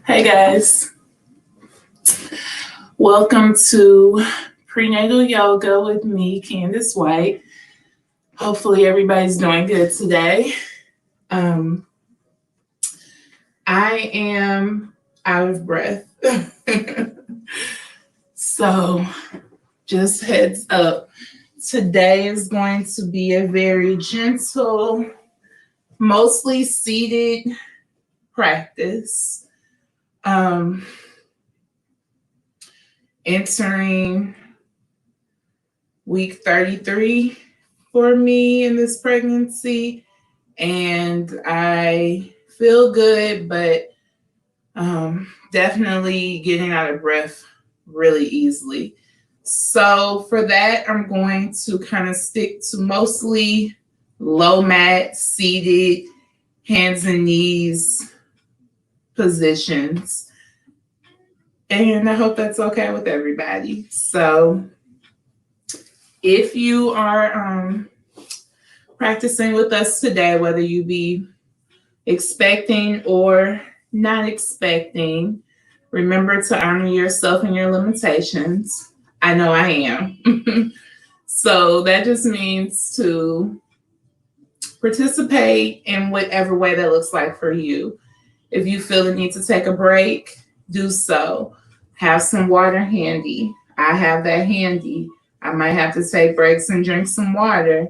Hey guys, welcome to Prenatal Yoga with me, Candice White. Hopefully everybody's doing good today. I am out of breath. So just heads up, today is going to be a very gentle, mostly seated practice. Entering week 33 for me in this pregnancy, and I feel good, but definitely getting out of breath really easily. So for that, I'm going to kind of stick to mostly low mat, seated, hands and knees positions. And I hope that's okay with everybody. So if you are practicing with us today, whether you be expecting or not expecting, remember to honor yourself and your limitations. I know I am. So that just means to participate in whatever way that looks like for you. If you feel the need to take a break, do so. Have some water handy. I have that handy. I might have to take breaks and drink some water.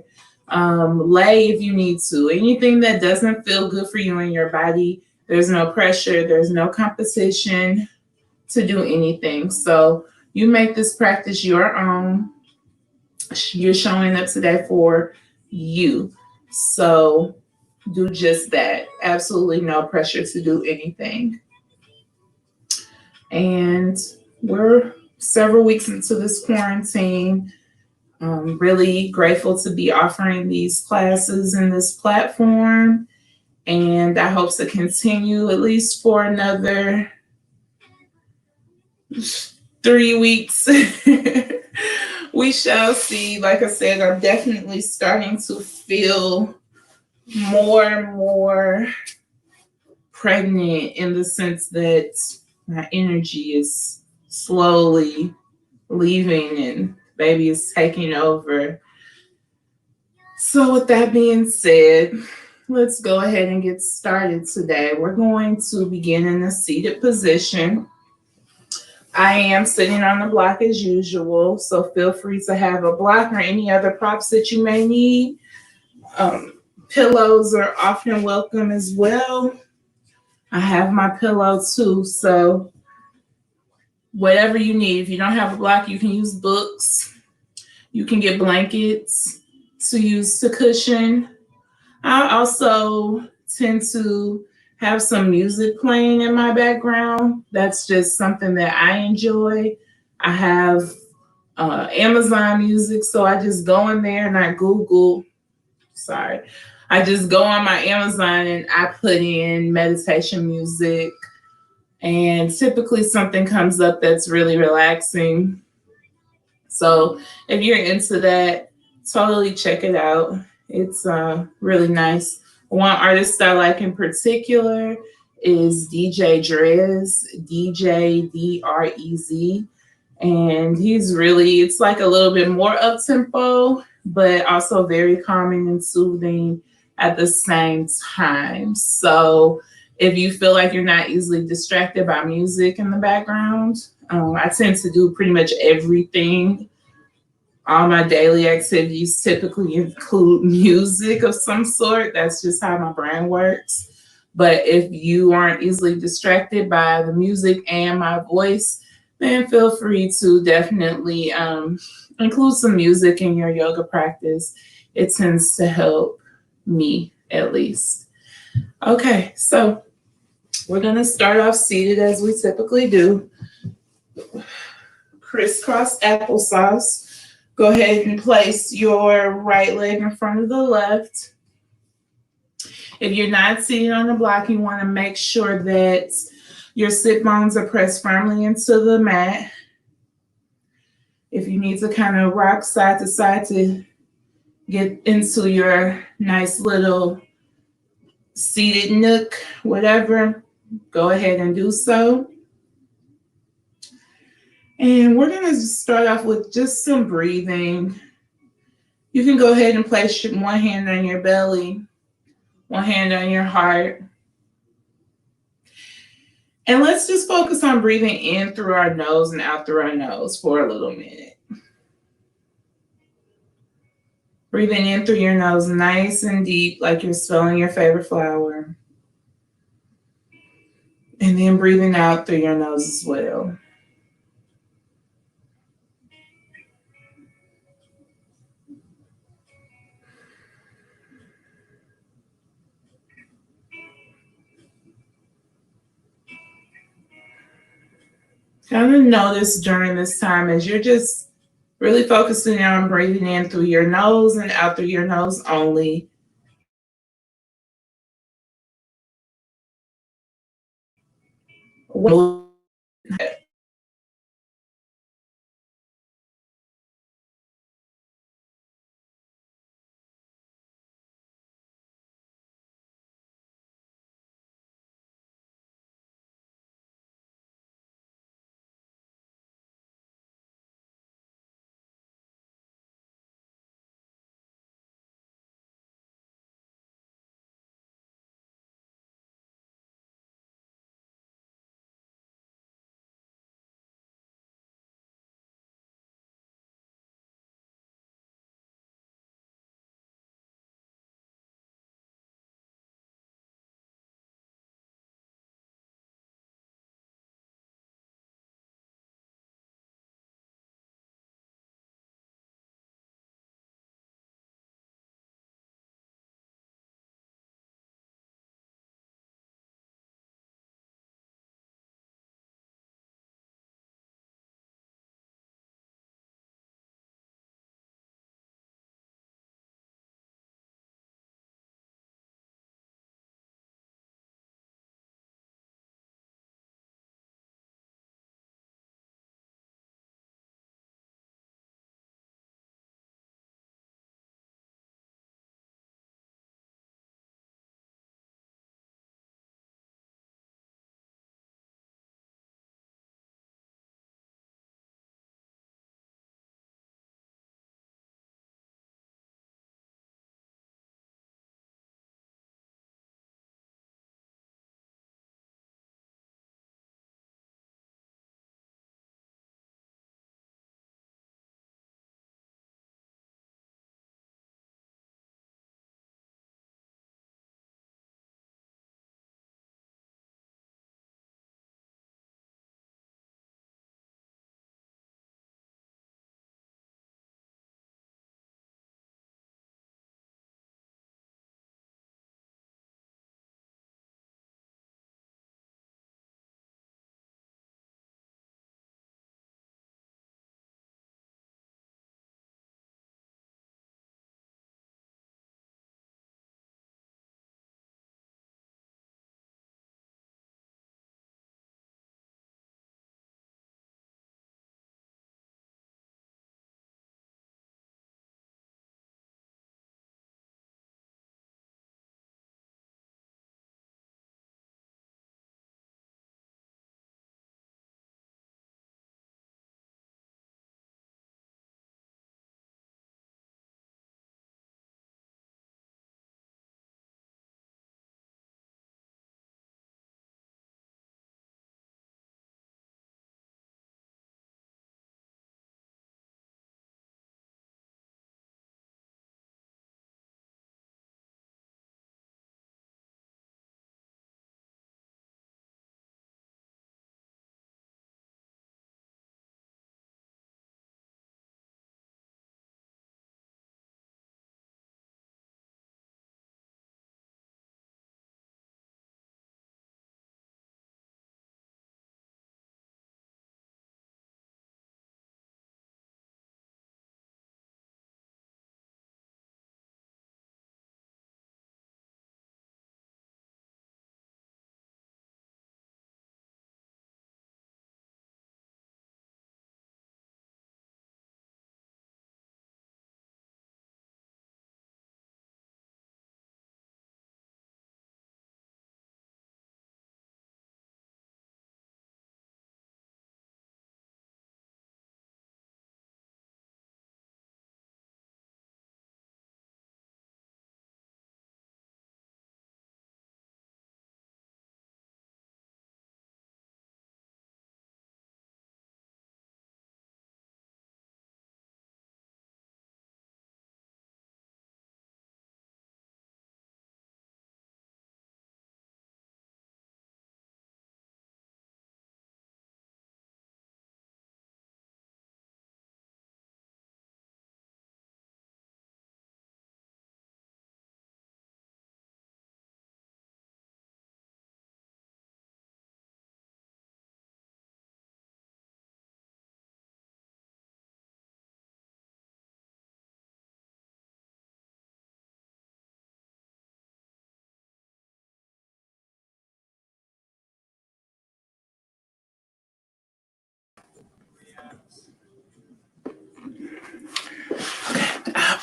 Lay if you need to. Anything that doesn't feel good for you and your body, there's no pressure, there's no competition to do anything. So you make this practice your own. You're showing up today for you. So do just that. Absolutely no pressure to do anything. And we're several weeks into this quarantine. Really grateful to be offering these classes in this platform. And I hope to continue at least for another 3 weeks. We shall see. Like I said, I'm definitely starting to feel more and more pregnant in the sense that my energy is slowly leaving and baby is taking over. So with that being said, let's go ahead and get started today. We're going to begin in a seated position. I am sitting on the block as usual, so feel free to have a block or any other props that you may need. Pillows are often welcome as well. I have my pillow too, so whatever you need. If you don't have a block, you can use books. You can get blankets to use to cushion. I also tend to have some music playing in my background. That's just something that I enjoy. I have Amazon Music, so I just go in there and I I just go on my Amazon and I put in meditation music, and typically something comes up that's really relaxing. So if you're into that, totally check it out. It's really nice. One artist I like in particular is DJ Drez, DJ DREZ. And it's like a little bit more up-tempo, but also very calming and soothing at the same time. So if you feel like you're not easily distracted by music in the background, I tend to do pretty much everything. All my daily activities typically include music of some sort. That's just how my brain works. But if you aren't easily distracted by the music and my voice, then feel free to definitely include some music in your yoga practice. It tends to help me, at least. Okay, so we're going to start off seated as we typically do. Crisscross applesauce. Go ahead and place your right leg in front of the left. If you're not sitting on the block, you want to make sure that your sit bones are pressed firmly into the mat. If you need to kind of rock side to side to get into your nice little seated nook, whatever, go ahead and do so. And we're going to start off with just some breathing. You can go ahead and place one hand on your belly, one hand on your heart. And let's just focus on breathing in through our nose and out through our nose for a little minute. Breathing in through your nose nice and deep, like you're smelling your favorite flower. And then breathing out through your nose as well. Kind of notice during this time as you're just really focusing on breathing in through your nose and out through your nose only.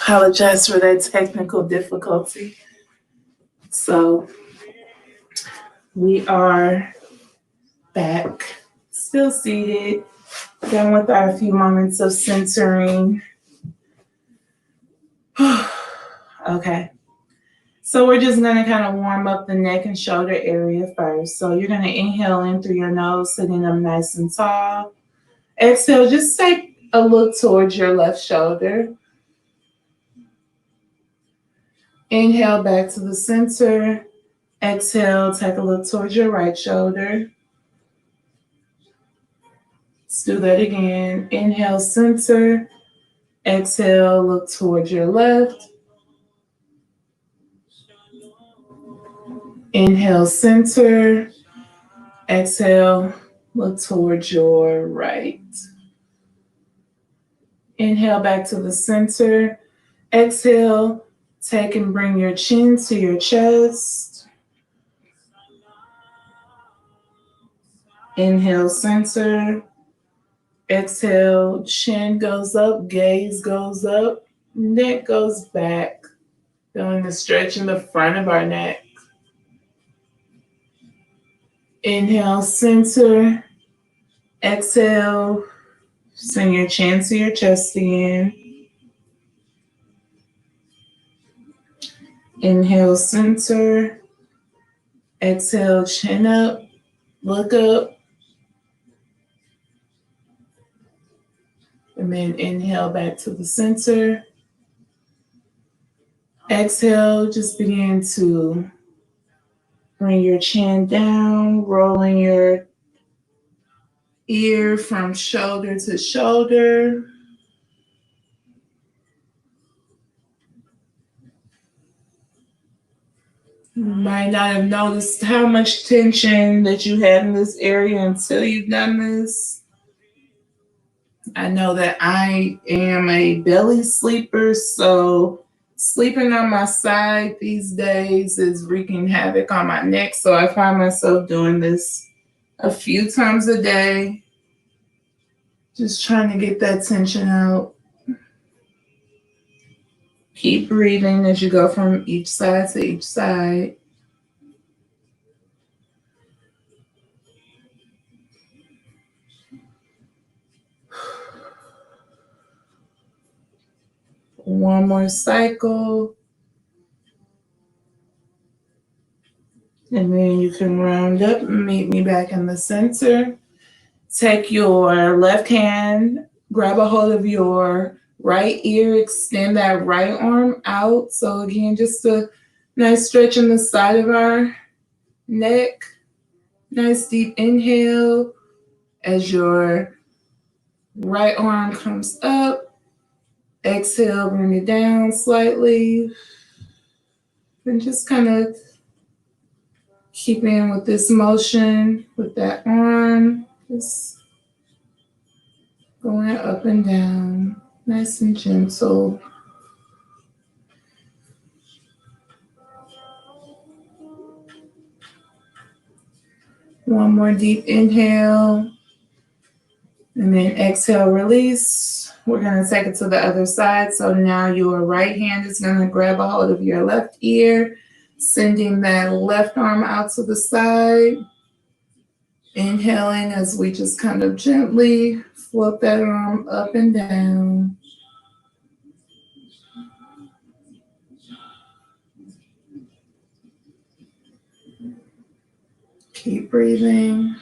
Apologize for that technical difficulty. So we are back, still seated, done with our few moments of centering. Okay. So we're just going to kind of warm up the neck and shoulder area first. So you're going to inhale in through your nose, sitting up nice and tall. Exhale, just take a look towards your left shoulder. Inhale back to the center. Exhale, take a look towards your right shoulder. Let's do that again. Inhale, center. Exhale, look towards your left. Inhale, center. Exhale, look towards your right. Inhale back to the center. Exhale, take and bring your chin to your chest. Inhale, center. Exhale, chin goes up, gaze goes up, neck goes back. Feeling the stretch in the front of our neck. Inhale, center. Exhale, send your chin to your chest again. Inhale, center. Exhale, chin up, look up. And then inhale back to the center. Exhale, just begin to bring your chin down, rolling your ear from shoulder to shoulder. You might not have noticed how much tension that you had in this area until you've done this. I know that I am a belly sleeper, so sleeping on my side these days is wreaking havoc on my neck. So I find myself doing this a few times a day, just trying to get that tension out. Keep breathing as you go from each side to each side. One more cycle. And then you can round up and meet me back in the center. Take your left hand, grab a hold of your right ear, extend that right arm out. So again, just a nice stretch in the side of our neck. Nice deep inhale as your right arm comes up. Exhale, bring it down slightly. And just kind of keeping with this motion with that arm. Just going up and down, nice and gentle. One more deep inhale. And then exhale, release. We're going to take it to the other side. So now your right hand is going to grab a hold of your left ear, sending that left arm out to the side. Inhaling as we just kind of gently float that arm up and down. Keep breathing.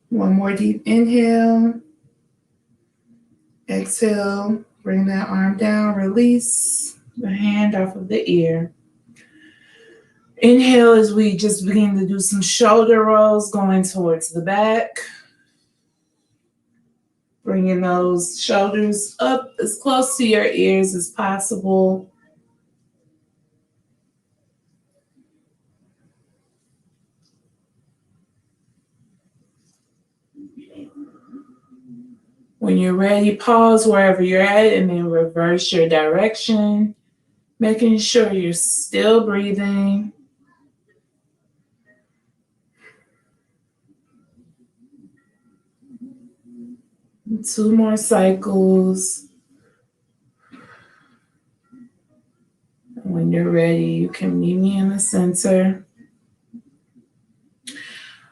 One more deep inhale. Exhale, bring that arm down, release the hand off of the ear. Inhale as we just begin to do some shoulder rolls going towards the back. Bringing those shoulders up as close to your ears as possible. When you're ready, pause wherever you're at and then reverse your direction, making sure you're still breathing. 2 more cycles. When you're ready, you can meet me in the center.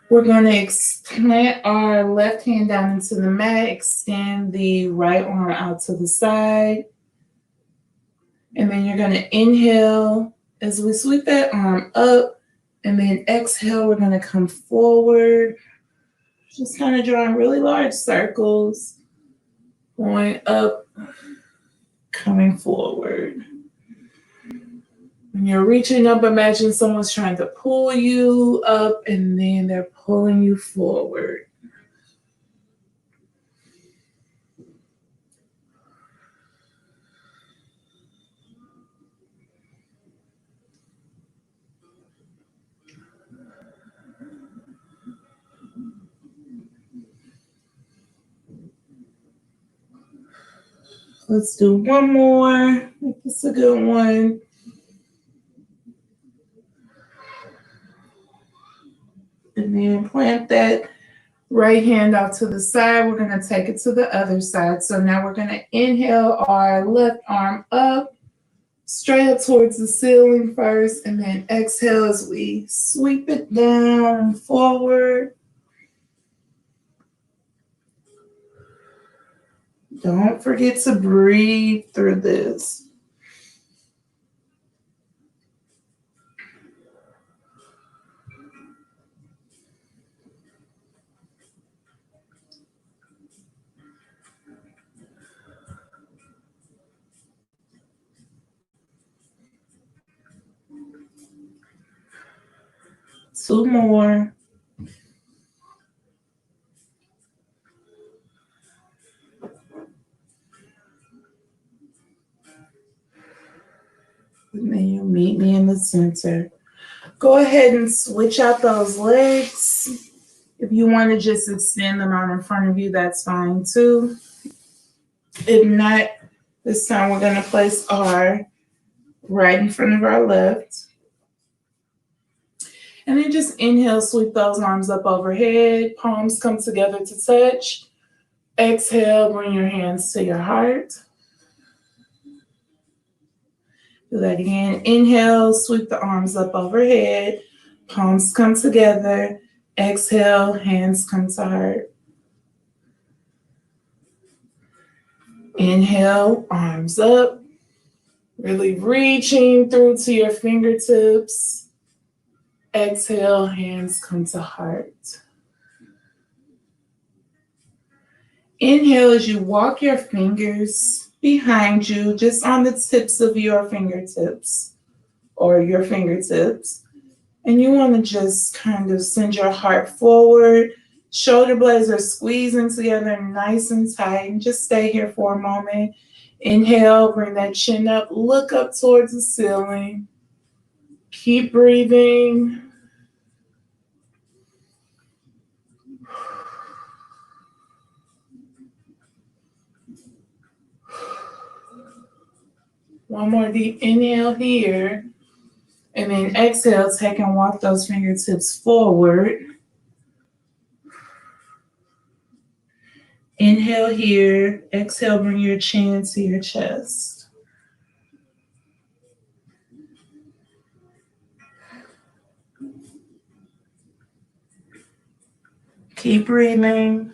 We're going to plant our left hand down into the mat, extend the right arm out to the side. And then you're going to inhale as we sweep that arm up. And then exhale, we're going to come forward. Just kind of drawing really large circles. Going up, coming forward. When you're reaching up, imagine someone's trying to pull you up and then they're pulling you forward. Let's do one more. Make this a good one. And then plant that right hand out to the side. We're going to take it to the other side. So now we're going to inhale our left arm up, straight up towards the ceiling first, and then exhale as we sweep it down forward. Don't forget to breathe through this. Two more. And then you meet me in the center. Go ahead and switch out those legs. If you want to just extend them out in front of you, that's fine too. If not, this time we're going to place our right in front of our left. And then just inhale, sweep those arms up overhead. Palms come together to touch. Exhale, bring your hands to your heart. Do that again. Inhale, sweep the arms up overhead. Palms come together. Exhale, hands come to heart. Inhale, arms up. Really reaching through to your fingertips. Exhale, hands come to heart. Inhale as you walk your fingers behind you, just on the tips of your fingertips or your fingertips. And you want to just kind of send your heart forward. Shoulder blades are squeezing together nice and tight. And just stay here for a moment. Inhale, bring that chin up, look up towards the ceiling. Keep breathing. One more deep inhale here. And then exhale, take and walk those fingertips forward. Inhale here. Exhale, bring your chin to your chest. Keep breathing.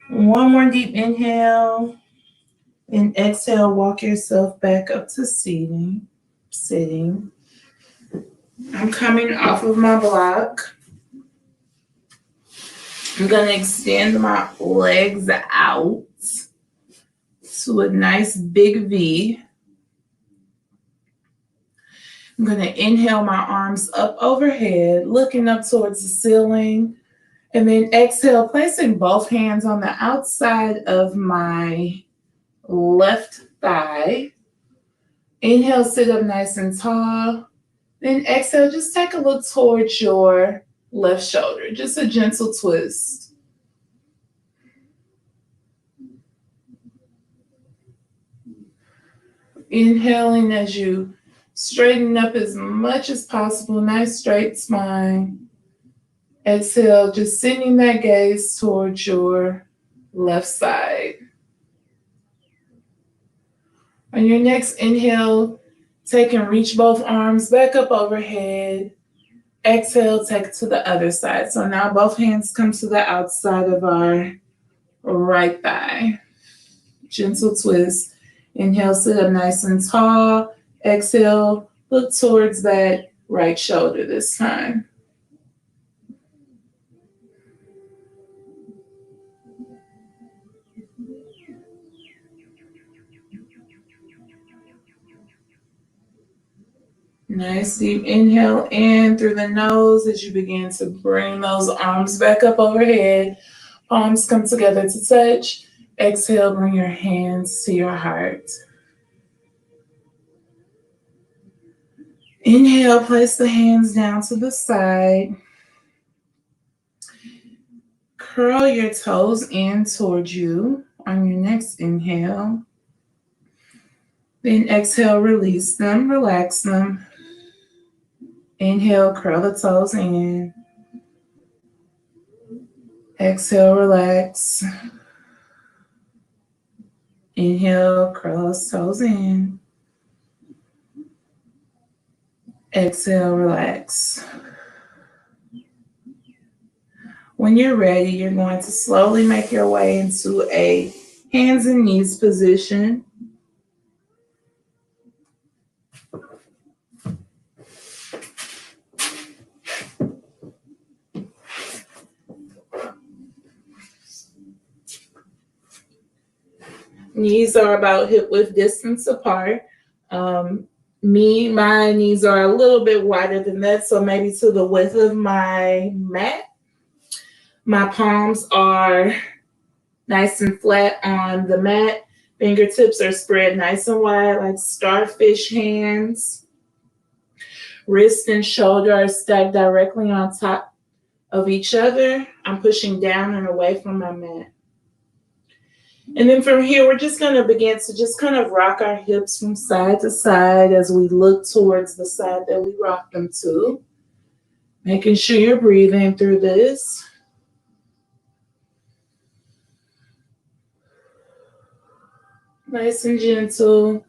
One more deep inhale. And exhale, walk yourself back up to sitting. I'm coming off of my block. I'm going to extend my legs out to a nice big V. I'm going to inhale my arms up overhead, looking up towards the ceiling. And then exhale, placing both hands on the outside of my left thigh. Inhale, sit up nice and tall. Then exhale, just take a look towards your left shoulder. Just a gentle twist. Inhaling as you straighten up as much as possible. Nice straight spine. Exhale, just sending that gaze towards your left side. On your next inhale, take and reach both arms back up overhead. Exhale, take it to the other side. So now both hands come to the outside of our right thigh. Gentle twist. Inhale, sit up nice and tall. Exhale, look towards that right shoulder this time. Nice deep inhale in through the nose as you begin to bring those arms back up overhead. Palms come together to touch. Exhale, bring your hands to your heart. Inhale, place the hands down to the side. Curl your toes in towards you on your next inhale. Then exhale, release them, relax them. Inhale, curl the toes in. Exhale, relax. Inhale, curl those toes in. Exhale, relax. When you're ready, you're going to slowly make your way into a hands and knees position. Knees are about hip width distance apart. My knees are a little bit wider than that, so maybe to the width of my mat. My palms are nice and flat on the mat. Fingertips are spread nice and wide like starfish hands. Wrist and shoulder are stacked directly on top of each other. I'm pushing down and away from my mat. And then from here, we're just going to begin to just kind of rock our hips from side to side as we look towards the side that we rock them to. Making sure you're breathing through this. Nice and gentle.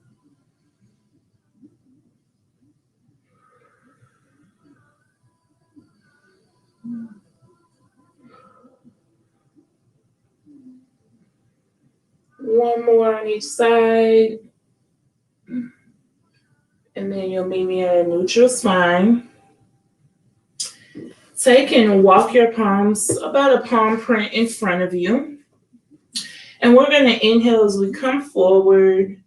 One more on each side. And then you'll meet me at a neutral spine. Take and walk your palms about a palm print in front of you. And we're going to inhale as we come forward,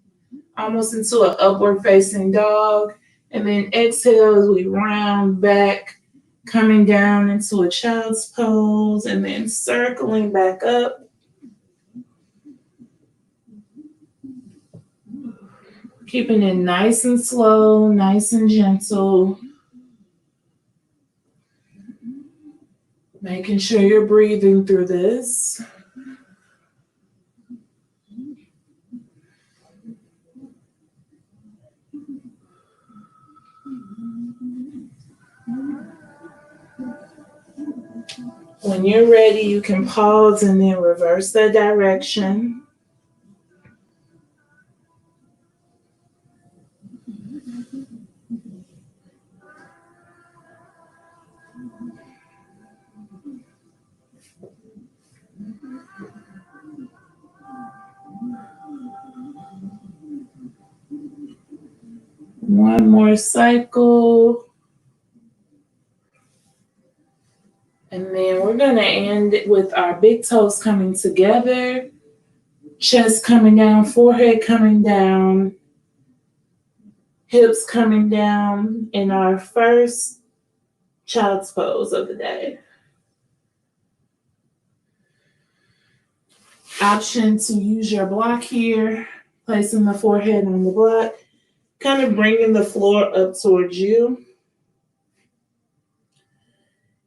almost into an upward facing dog. And then exhale as we round back, coming down into a child's pose, and then circling back up. Keeping it nice and slow, nice and gentle. Making sure you're breathing through this. When you're ready, you can pause and then reverse that direction. One more cycle. And then we're going to end it with our big toes coming together, chest coming down, forehead coming down, hips coming down in our first child's pose of the day. Option to use your block here, placing the forehead on the block, kind of bringing the floor up towards you.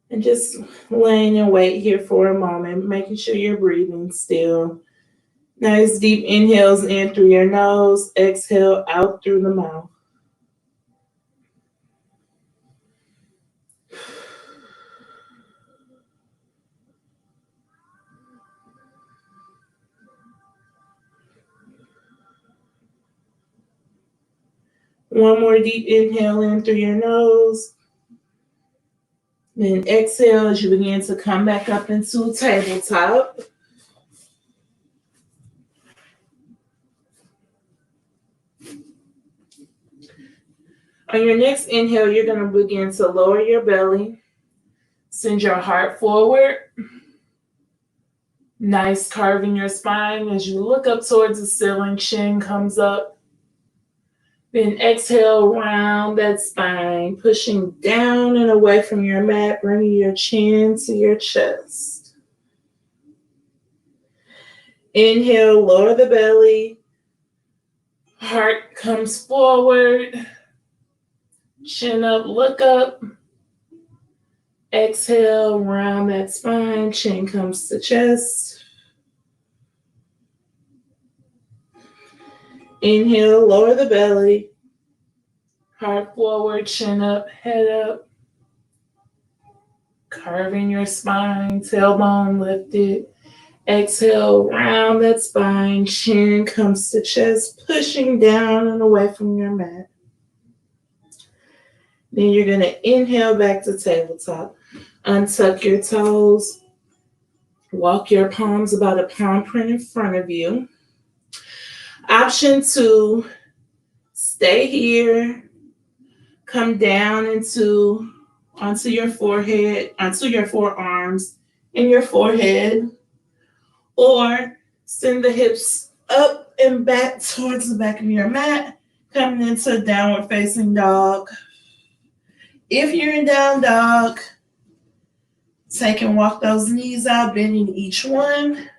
And just laying in wait here for a moment, making sure you're breathing still. Nice deep inhales in through your nose, exhale out through the mouth. One more deep inhale in through your nose. Then exhale as you begin to come back up into tabletop. On your next inhale, you're going to begin to lower your belly. Send your heart forward. Nice curve in your spine as you look up towards the ceiling, chin comes up. Then exhale, round that spine, pushing down and away from your mat, bringing your chin to your chest. Inhale, lower the belly. Heart comes forward. Chin up, look up. Exhale, round that spine, chin comes to chest. Inhale, lower the belly. Heart forward, chin up, head up. Curving your spine, tailbone lifted. Exhale, round that spine, chin comes to chest, pushing down and away from your mat. Then you're going to inhale back to tabletop. Untuck your toes. Walk your palms about a palm print in front of you. Option 2, stay here. Come down onto your forehead, onto your forearms and your forehead. Or send the hips up and back towards the back of your mat, coming into downward facing dog. If you're in down dog, take and walk those knees out, bending each one.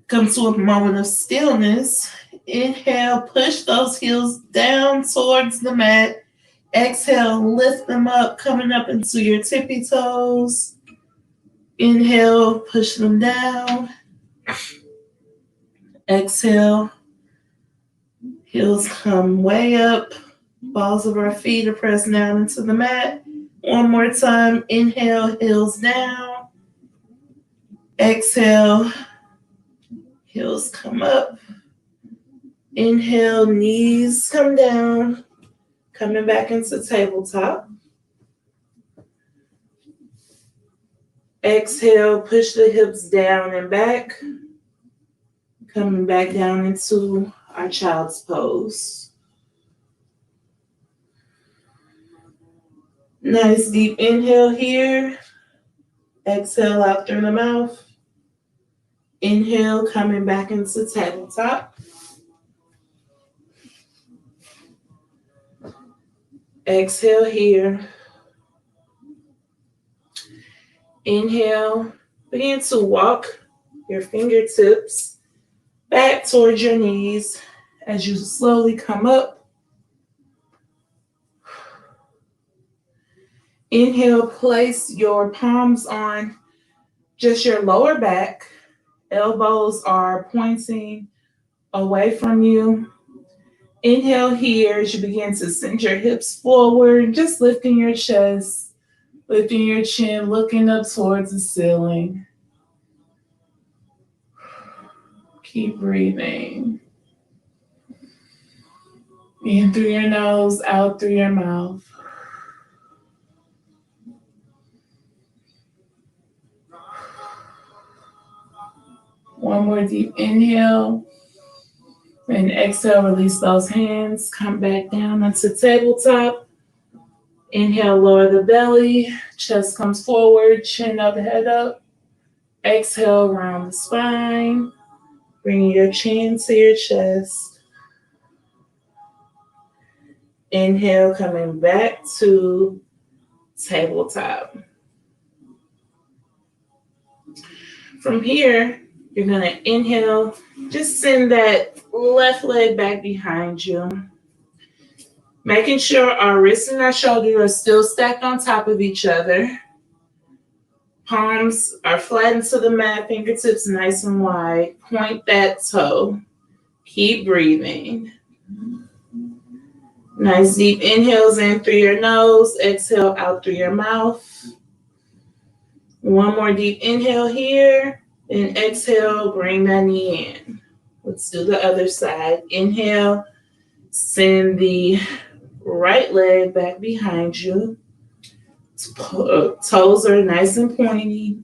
Come to a moment of stillness. Inhale, push those heels down towards the mat. Exhale, lift them up, coming up into your tippy toes. Inhale, push them down. Exhale, heels come way up. Balls of our feet are pressed down into the mat. One more time. Inhale, heels down. Exhale, heels come up. Inhale, knees come down. Coming back into tabletop. Exhale, push the hips down and back. Coming back down into our child's pose. Nice deep inhale here. Exhale out through the mouth. Inhale, coming back into tabletop. Exhale here. Inhale, begin to walk your fingertips back towards your knees as you slowly come up. Inhale, place your palms on just your lower back. Elbows are pointing away from you. Inhale here as you begin to send your hips forward, just lifting your chest, lifting your chin, looking up towards the ceiling. Keep breathing. In through your nose, out through your mouth. One more deep inhale. And exhale, release those hands. Come back down onto tabletop. Inhale, lower the belly. Chest comes forward, chin up, head up. Exhale, round the spine. Bring your chin to your chest. Inhale, coming back to tabletop. From here, you're going to inhale. Just send that left leg back behind you. Making sure our wrists and our shoulders are still stacked on top of each other. Palms are flattened to the mat, fingertips nice and wide. Point that toe. Keep breathing. Nice deep inhales in through your nose. Exhale out through your mouth. One more deep inhale here. And exhale, bring that knee in. Let's do the other side. Inhale, send the right leg back behind you. Toes are nice and pointy.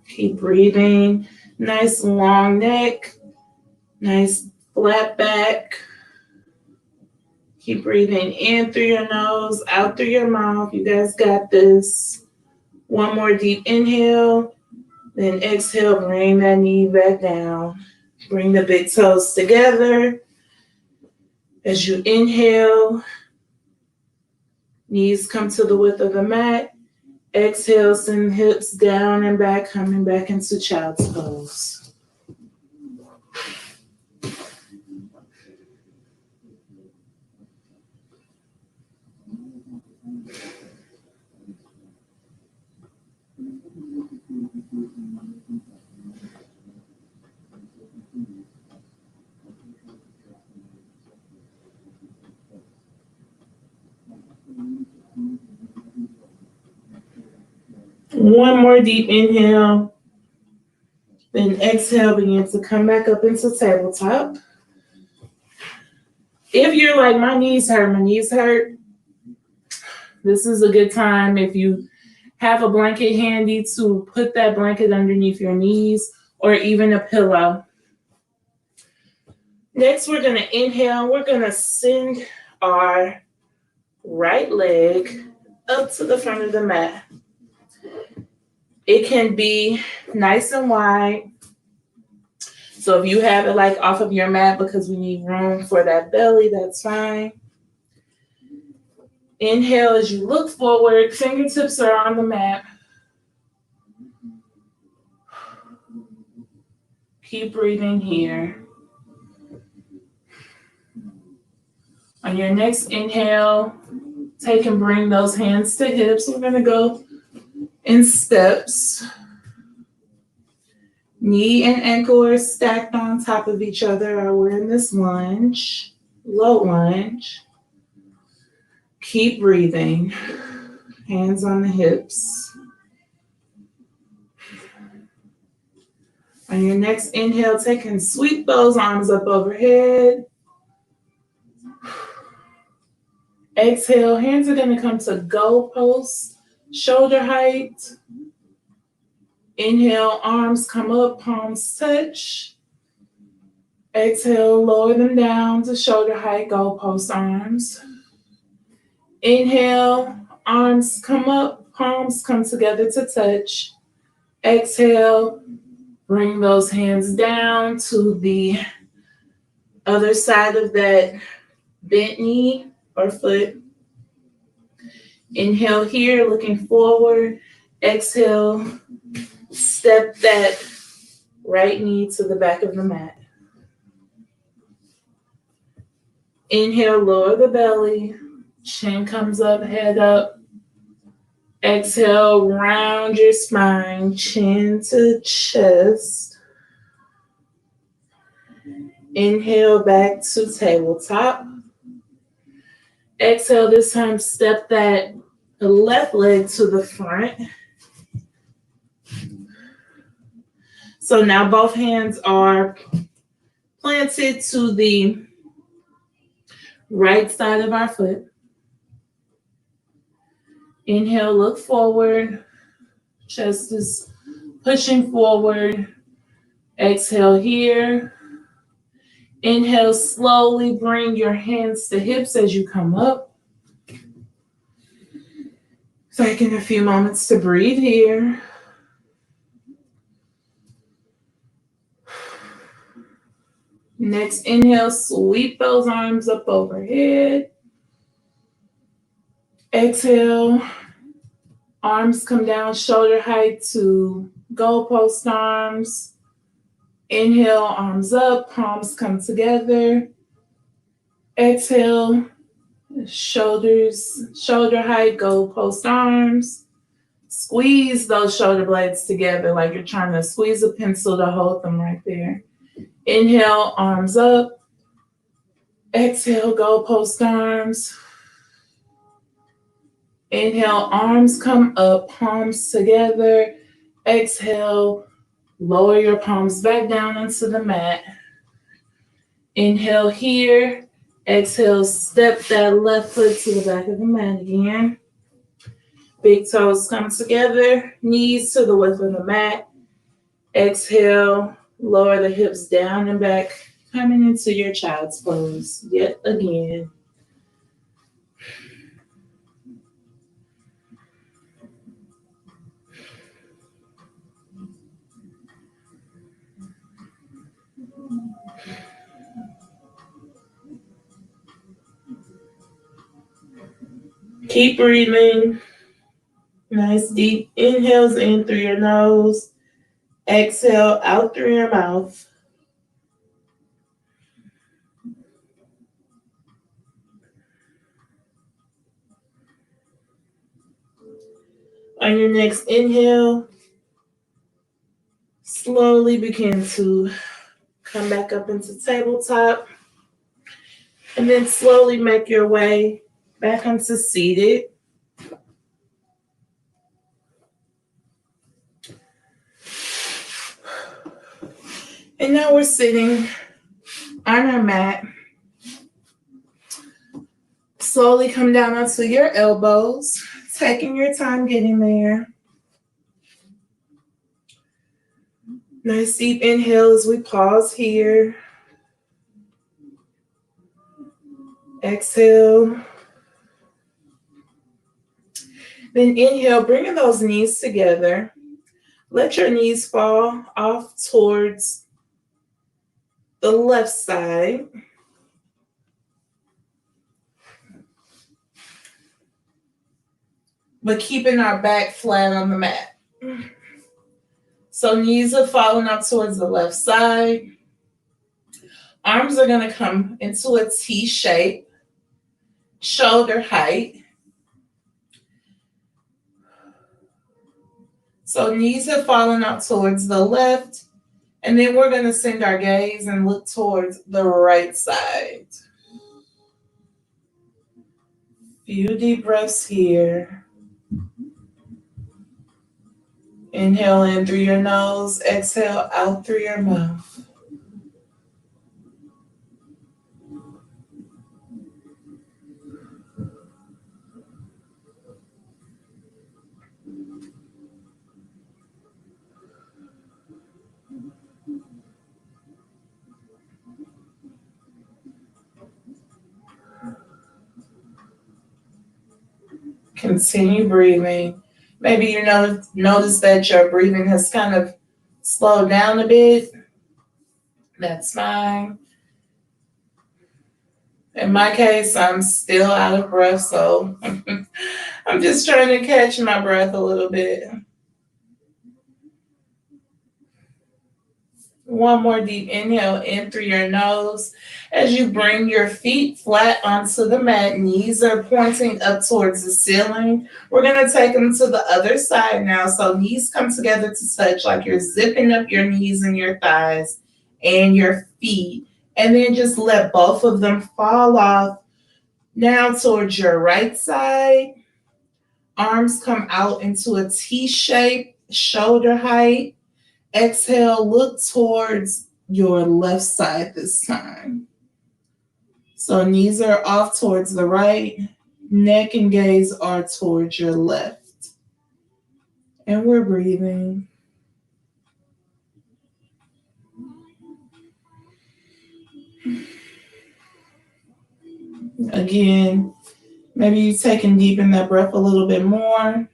Keep breathing. Nice long neck. Nice flat back. Keep breathing in through your nose, out through your mouth. You guys got this. One more deep inhale. Then exhale, bring that knee back down. Bring the big toes together. As you inhale, knees come to the width of the mat. Exhale, send hips down and back, coming back into child's pose. One more deep inhale. Then exhale, begin to come back up into tabletop. If you're like, my knees hurt, this is a good time. If you have a blanket handy, to put that blanket underneath your knees or even a pillow. Next, we're going to inhale. We're going to send our right leg up to the front of the mat. It can be nice and wide. So if you have it like off of your mat because we need room for that belly, that's fine. Inhale as you look forward. Fingertips are on the mat. Keep breathing here. On your next inhale, take and bring those hands to hips. We're going to go in steps. Knee and ankle are stacked on top of each other. We're in this lunge, low lunge. Keep breathing. Hands on the hips. On your next inhale, take and sweep those arms up overhead. Exhale, hands are going to come to goalposts, shoulder height. Inhale, arms come up, palms touch. Exhale, lower them down to shoulder height, goalpost arms. Inhale, arms come up, palms come together to touch. Exhale, bring those hands down to the other side of that bent knee or foot. Inhale here, looking forward. Exhale, step that right knee to the back of the mat. Inhale, lower the belly. Chin comes up, head up. Exhale, round your spine, chin to chest. Inhale, back to tabletop. Exhale, this time step that left leg to the front. So now both hands are planted to the right side of our foot. Inhale, look forward. Chest is pushing forward. Exhale here. Inhale, slowly bring your hands to hips as you come up. Taking a few moments to breathe here. Next inhale, sweep those arms up overhead. Exhale, arms come down shoulder height to goalpost arms. Inhale, arms up, palms come together. Exhale, shoulders, shoulder height, goalpost arms. Squeeze those shoulder blades together like you're trying to squeeze a pencil to hold them right there. Inhale, arms up. Exhale, goalpost arms. Inhale, arms come up, palms together. Exhale, lower your palms back down onto the mat. Inhale here. Exhale, step that left foot to the back of the mat again. Big toes come together, knees to the width of the mat. Exhale, lower the hips down and back, coming into your child's pose yet again. Keep breathing. Nice deep inhales in through your nose. Exhale out through your mouth. On your next inhale, slowly begin to come back up into tabletop. And then slowly make your way back onto seated. And now we're sitting on our mat. Slowly come down onto your elbows, taking your time getting there. Nice deep inhale as we pause here. Exhale. Then inhale, bringing those knees together. Let your knees fall off towards the left side. But keeping our back flat on the mat. So knees are falling up towards the left side. Arms are going to come into a T shape, shoulder height. So knees are falling out towards the left. And then we're going to send our gaze and look towards the right side. Few deep breaths here. Inhale in through your nose, exhale out through your mouth. Continue breathing. Maybe you notice that your breathing has kind of slowed down a bit. That's fine. In my case, I'm still out of breath, so I'm just trying to catch my breath a little bit. One more deep inhale in through your nose. As you bring your feet flat onto the mat, knees are pointing up towards the ceiling. We're going to take them to the other side now. So knees come together to touch like you're zipping up your knees and your thighs and your feet. And then just let both of them fall off now towards your right side. Arms come out into a T shape, shoulder height. Exhale, look towards your left side this time. So knees are off towards the right, neck and gaze are towards your left. And we're breathing. Again, maybe you're taking deep in that breath a little bit more.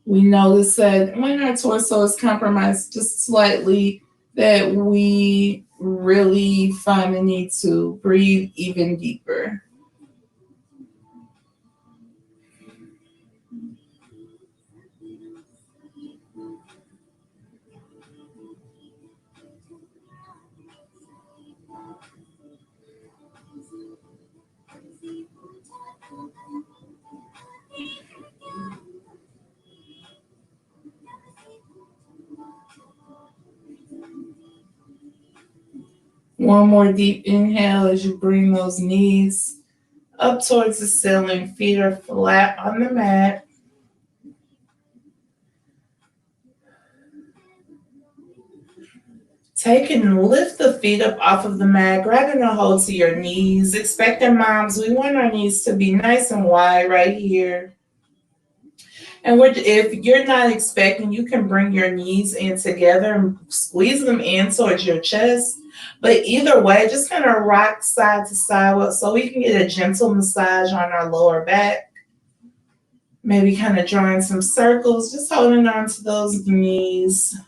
We notice that when our torso is compromised just slightly, that we really find the need to breathe even deeper. One more deep inhale as you bring those knees up towards the ceiling. Feet are flat on the mat. Take and lift the feet up off of the mat, grabbing a hold to your knees. Expecting moms, we want our knees to be nice and wide right here. And if you're not expecting, you can bring your knees in together and squeeze them in towards your chest. But either way, just kind of rock side to side so we can get a gentle massage on our lower back. Maybe kind of drawing some circles, just holding on to those knees.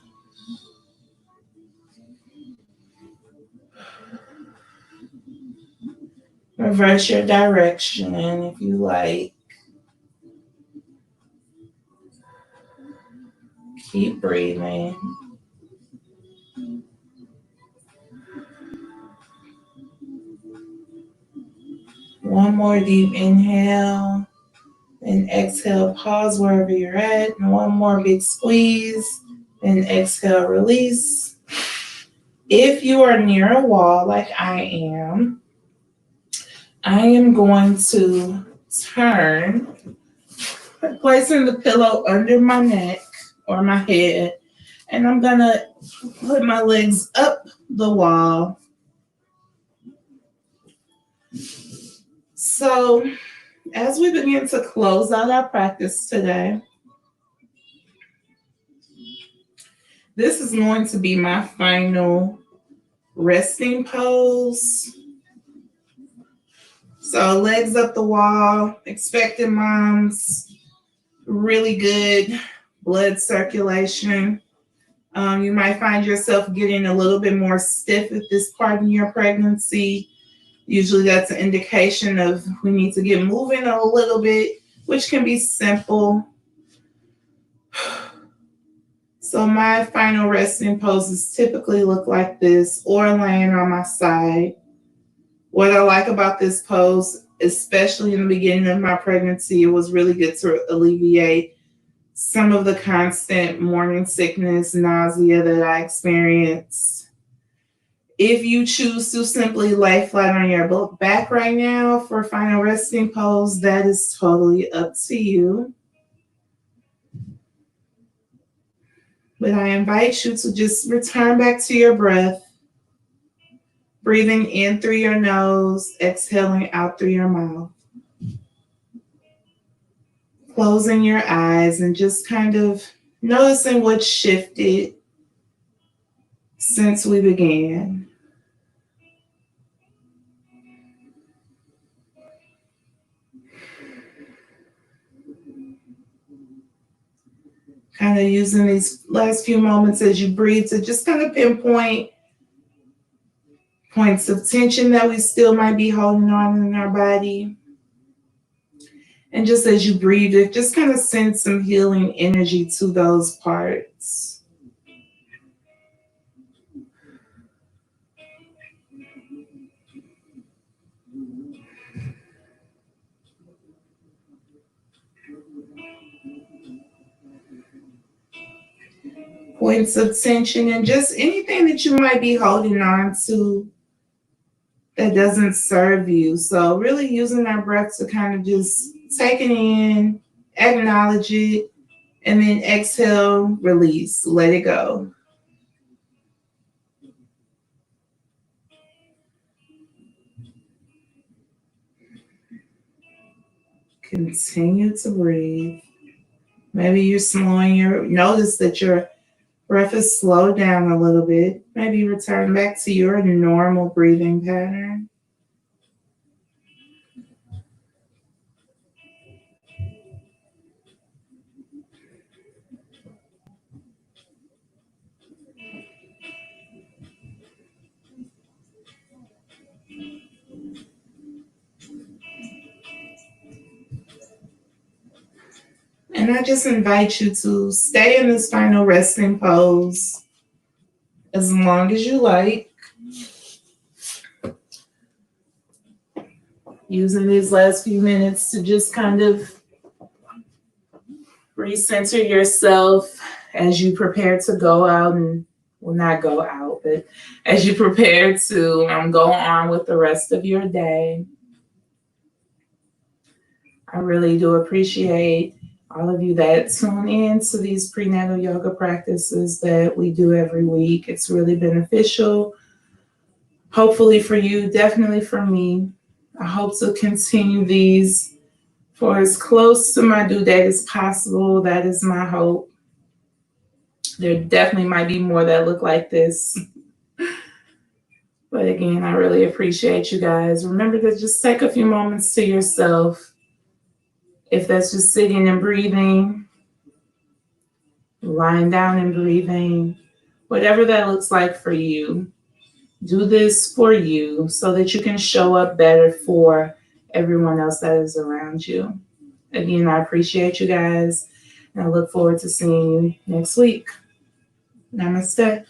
Reverse your direction if you like. Keep breathing. One more deep inhale. And exhale, pause wherever you're at. And one more big squeeze. And exhale, release. If you are near a wall like I am going to turn, placing the pillow under my neck or my head, and I'm going to put my legs up the wall. So, as we begin to close out our practice today, this is going to be my final resting pose. So legs up the wall, expecting moms, really good blood circulation. You might find yourself getting a little bit more stiff at this part in your pregnancy. Usually that's an indication of we need to get moving a little bit, which can be simple. So my final resting poses typically look like this, or laying on my side. What I like about this pose, especially in the beginning of my pregnancy, it was really good to alleviate some of the constant morning sickness, nausea that I experienced. If you choose to simply lay flat on your back right now for final resting pose, that is totally up to you. But I invite you to just return back to your breath, breathing in through your nose, exhaling out through your mouth. Closing your eyes and just kind of noticing what shifted since we began. Kind of using these last few moments as you breathe to just kind of pinpoint points of tension that we still might be holding on in our body. And just as you breathe it, just kind of send some healing energy to those parts. Points of tension and just anything that you might be holding on to that doesn't serve you. So really using our breath to kind of just take it in, acknowledge it, and then exhale, release, let it go. Continue to breathe. Maybe you're notice that your breath is slowed down a little bit. Maybe return back to your normal breathing pattern. And I just invite you to stay in this final resting pose as long as you like. Using these last few minutes to just kind of recenter yourself as you prepare to go out and, well, not go out, but as you prepare to go on with the rest of your day. I really do appreciate all of you that tune in to these prenatal yoga practices that we do every week. It's really beneficial. Hopefully for you, definitely for me. I hope to continue these for as close to my due date as possible. That is my hope. There definitely might be more that look like this. But again, I really appreciate you guys. Remember to just take a few moments to yourself. If that's just sitting and breathing, lying down and breathing, whatever that looks like for you, do this for you so that you can show up better for everyone else that is around you. Again, I appreciate you guys, and I look forward to seeing you next week. Namaste.